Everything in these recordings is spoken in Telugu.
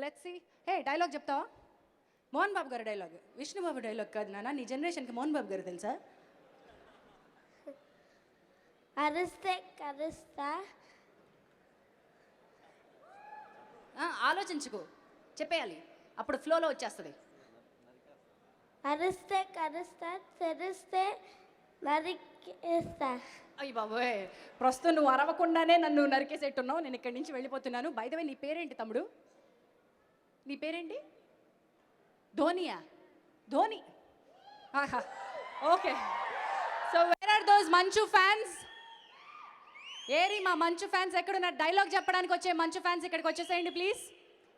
Let's see. హే, డైలాగ్ చెప్తావా? మోహన్ బాబు గారి డైలాగ్, విష్ణుబాబు డైలాగ్ కాదు నాన్న. నీ జనరేషన్కి మోహన్ బాబు గారు తెలుసా? అరిస్తే కరుస్తా. ఆలోచించుకో, చెప్పేయాలి, అప్పుడు ఫ్లోలో వచ్చేస్తుంది. అరిస్తే కరుస్తా, తెరిస్తే నరికేస్తా. అయ్యి బాబోయ్, ప్రస్తుతం నువ్వు అరవకుండానే నన్ను నరికేసేట్టున్నావు. నేను ఇక్కడి నుంచి వెళ్ళిపోతున్నాను. బై ద వే, నీ పేరేంటి తమ్ముడు? నీ పేరేంటి? ధోనియా? ధోని. ఆహా, okay. So where are those Manchu fans? ఏరి మా మంచు ఫ్యాన్స్ ఎక్కడున్న? డైలాగ్ చెప్పడానికి వచ్చే మంచు ఫ్యాన్స్ ఇక్కడికి వచ్చేసేయండి ప్లీజ్.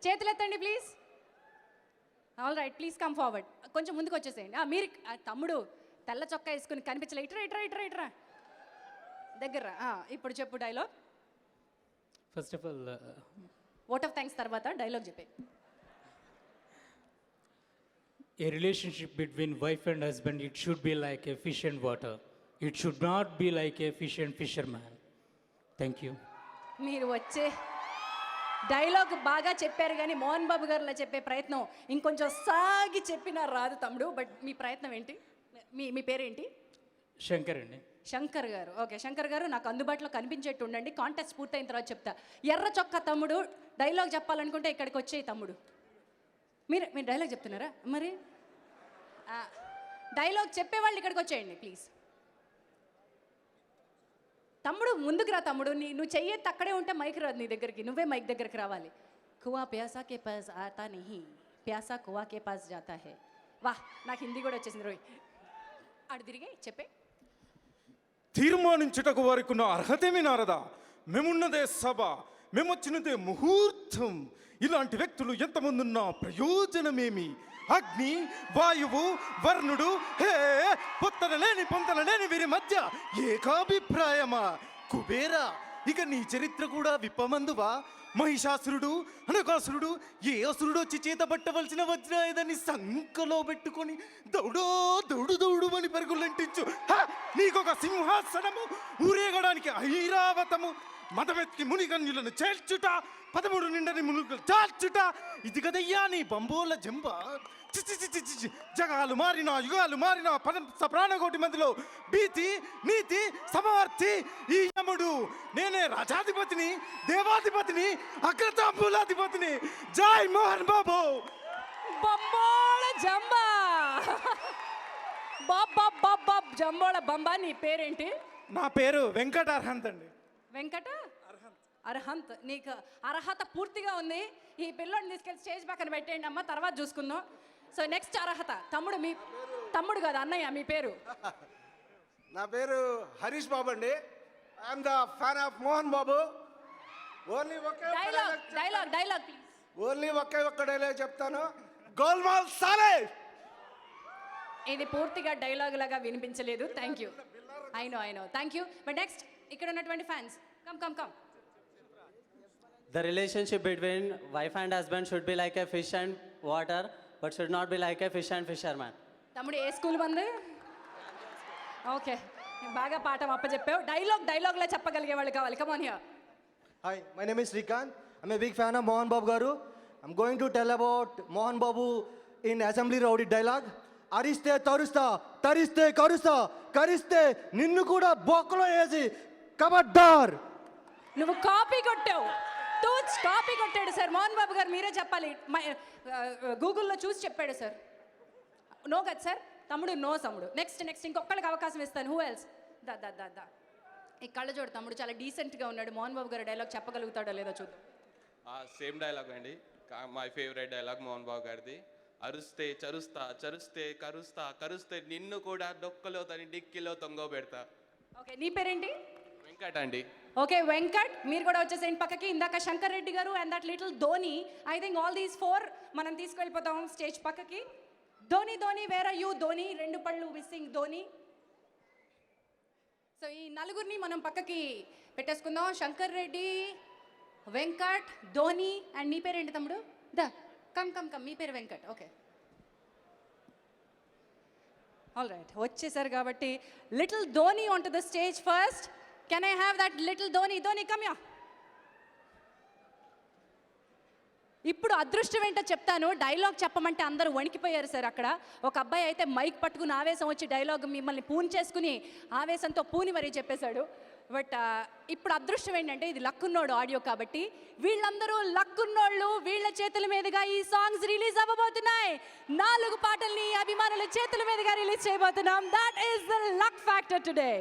చేతులు ఎత్తండి please. All right, please come forward. కొంచెం ముందుకు వచ్చేసేయండి. మీరు తమ్ముడు తెల్ల చొక్కా వేసుకుని కనిపించలే. ఇట్రా ఇట్రా ఇట్రా ఇట్రా దగ్గర. ఇప్పుడు చెప్పు dialogue. First of all, vote of thanks తర్వాత డైలాగ్ చెప్పే. a relationship between wife and husband, it should be like a fish and water. It should not be like a fish and fisherman. Thank you. మీరు వచ్చే డైలాగ్ బాగా చెప్పారు, కానీ మోహన్ బాబు గారిలా చెప్పే ప్రయత్నం ఇంకొంచెం సాగి చెప్పినా రాదు తమ్ముడు. బట్ మీ ప్రయత్నం ఏంటి? మీ పేరేంటి? శంకర్ అండి. శంకర్ గారు. ఓకే శంకర్ గారు, నాకు అందుబాటులో కనిపించేట్టు ఉండండి. కాంటెస్ట్ పూర్తయిన తర్వాత చెప్తా. ఎర్ర చొక్కా తమ్ముడు డైలాగ్ చెప్పాలనుకుంటే ఇక్కడికి వచ్చేయి తమ్ముడు. మీరు డైలాగ్ చెప్తున్నారా? మరి డైలాగ్ చెప్పేవాళ్ళు ఇక్కడికి వచ్చేయండి ప్లీజ్. తమ్ముడు ముందుకు రా తమ్ముడు. నువ్వు చెయ్యెత్తి అక్కడే ఉంటే మైక్ రాదు నీ దగ్గరికి. నువ్వే మైక్ దగ్గరికి రావాలి. కువా ప్యాసా కే పాస్ ఆతా నహీ, ప్యాసా కువా కే పాస్ జాతా హై. వాహ్, నాకు హిందీ కూడా వచ్చేసింది రోయ్. అడు తిరిగి చెప్పే. తీర్మానించుటకు వారికి ఉన్న అర్హతేమి నారదా? మేమున్నదే సభ, మేమొచ్చినదే ముహూర్తం. ఇలాంటి వ్యక్తులు ఎంతమంది ఉన్నా ప్రయోజనమేమి? అగ్ని, వాయువు, వర్ణుడు, హే పొంతన లేని వీరి మధ్య ఏకాభిప్రాయమా? కుబేరా, ఇక నీ చరిత్ర కూడా విప్పమందువా? మహిషాసురుడు, అనకాసురుడు, ఏ అసురుడు వచ్చి చేతబట్టవలసిన వజ్రాయుధాన్ని సంకలో పెట్టుకొని దౌడు అని పరుగులంటించు. నీకొక సింహాసనము, ఊరేగడానికి ఐరావతము, మదవెత్తి మునిగన్యులను చేర్చుట, 13 నిండని మునుగులు చార్చుట, ఇది కదయ్యా నీ బంబోల జంబ. జగాలు మారినా, యుగాలు మారినా, ప్రాణకోటి మధ్యలో భీతి, నీతి, సమవర్తి ఈ యముడు. నేనే రాజాధిపతిని, దేవాధిపతిని, అగ్రతాంబూలాధిపతిని. జై మోహన్ బాబు. బంబోళ జంబా. బాబ్ జంబోళ బంబా. నీ పేరేంటి? నా పేరు వెంకట అర్హంత్ అండి. వెంకట అర్హంత్. నీకు అర్హత పూర్తిగా ఉంది. ఈ పిల్లోడిని తీసుకెళ్ళి స్టేజ్ పక్కన పెట్టేయండి అమ్మ, తర్వాత చూసుకుందాం. సో నెక్స్ట్ అర్హత తమ్ముడు. మీ తమ్ముడు కాదు అన్నయ్య, మీ పేరు? నా పేరు హరీష్ బాబు అండి. I'm the fan of Mohan Babu. Only dialogue please. Only ఒక్క డైలాగ్ చెప్తాను. గోల్మాల్ సాలే. ఇది పూర్తిగా డైలాగ్ లాగా వినిపించలేదు. Thank you. I no thank you. But next ఇక్కడ ఉన్నటువంటి fans, come. The relationship between wife and husband should be like a fish and water, but should not be like a fish and fisherman. తమ్ముడు ఏ స్కూల్ మంది? ఓకే, బాగా పాఠం అప్పచెప్పావు. డైలాగ్లా చెప్పగలిగే వాళ్ళు కావాలి. Come on here. Hi, my name is Srikanth. I'm a big fan of Mohan Babu Garu. I'm going to tell about Mohan Babu in Assembly Rowdy dialogue. అరిస్తే తరుస్తా, తరిస్తే కరుస్తా, కరిస్తే నిన్ను కూడా బొక్కలో వేసి కబడ్డార్. నువ్వు కాపీ కొట్టావు. కాపీ కొట్టాడు సార్ మోహన్ బాబు గారు. మీరే చెప్పాలి. గూగుల్లో చూసి చెప్పాడు సార్. నో కదా సార్? తమ్ముడు నో. తమ్ముడు నెక్స్ట్ ఇంకొకళ్ళకి అవకాశం ఇస్తాను. Who else? దా ఈ కళ్ళ చూడు తమ్ముడు చాలా డీసెంట్గా ఉన్నాడు. మోహన్ బాబు గారు డైలాగ్ చెప్పగలుగుతాడో లేదో చూద్దాం. సేమ్ డైలాగ్ అండి. My favourite dialogue Mohan Babu గారిది. అరుస్తే చరుస్తా, చరుస్తే కరుస్తా, కరుస్తే నిన్ను కూడా డొక్కలో తని డిక్కిలో తొంగోబెడతా. ఓకే, నీ పేరేంటి? వెంకట్ అండి. ఓకే వెంకట్, మీరు కూడా వచ్చేసేయండి పక్కకి. ఇందాక శంకర్ రెడ్డి గారు and that little Dhoni. I think all these 4 మనం తీసుకెళ్ళిపోతాం స్టేజ్ పక్కకి. Dhoni where are you? Dhoni 2 పళ్ళు మిస్సింగ్ ధోని. సో ఈ నలుగురిని మనం పక్కకి పెట్టేసుకుందాం. శంకర్ రెడ్డి, వెంకట్, ధోని అండ్ నీ పేరేంటి తమ్ముడు? కమ్ మీ పేరు వెంకట్. ఓకే, ఆల్ రైట్, వచ్చేసారు కాబట్టి little Dhoni on to the stage first. Can I have that little Dhoni? Dhoni, come here. ఇప్పుడు అదృష్టం ఏంటో చెప్తాను. డైలాగ్ చెప్పమంటే అందరూ వణికిపోయారు సార్ అక్కడ. ఒక అబ్బాయి అయితే మైక్ పట్టుకుని ఆవేశం వచ్చి డైలాగ్ మిమ్మల్ని పూన్ చేసుకుని ఆవేశంతో పూని మరీ చెప్పేశాడు. బట్ ఇప్పుడు అదృష్టం ఏంటంటే ఇది లక్కున్నోడు ఆడియో కాబట్టి వీళ్ళందరూ లక్కున్నోళ్ళు, వీళ్ళ చేతుల మీదుగా ఈ సాంగ్స్ రిలీజ్ అవ్వబోతున్నాయి. 4 పాటల్ని అభిమానుల చేతుల మీదుగా రిలీజ్ చేయబోతున్నాం. That is the luck factor today.